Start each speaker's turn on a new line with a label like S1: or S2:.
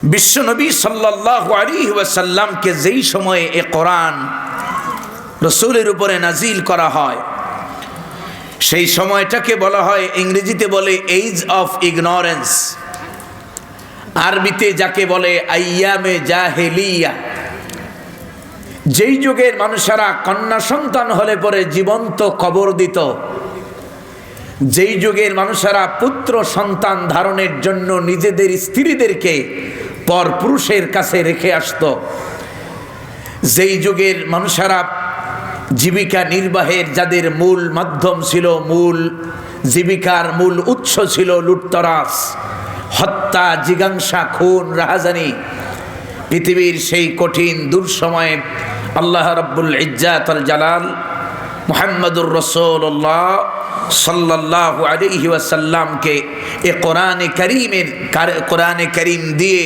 S1: বিশ্বনবী সাল্লাল্লাহু আলাইহি ওয়াসাল্লামকে যেই সময়ে এ কোরআন রাসূলের উপরে নাজিল করা হয় সেই সময়টাকে বলা হয়, ইংরেজিতে বলে এজ অফ ইগনোরেন্স, আরবিতে যাকে বলে আইয়ামে জাহেলিয়া। যেই যুগের মানুষেরা কন্যা সন্তান হলে পরে জীবন্ত কবর দিত, যেই যুগের মানুষেরা পুত্র সন্তান ধারণের জন্য নিজেদের স্ত্রীদেরকে পর পুরুষের কাছে রেখে আসত, যেই যুগের মানুষেরা জীবিকা নির্বাহের যাদের মূল মাধ্যম ছিল, মূল জীবিকার মূল উৎস ছিল লুটতরাজ, হত্যা, জিজ্ঞাসা, খুন, রাহাজানি, পৃথিবীর সেই কঠিন দুঃসময়ে আল্লাহ রাব্বুল ইজ্জাত আল জালাল মুহাম্মদুর রাসূলুল্লাহ সাল্লাল্লাহু আলাইহি ওয়াসাল্লামকে এ কোরআনে কারীম দিয়ে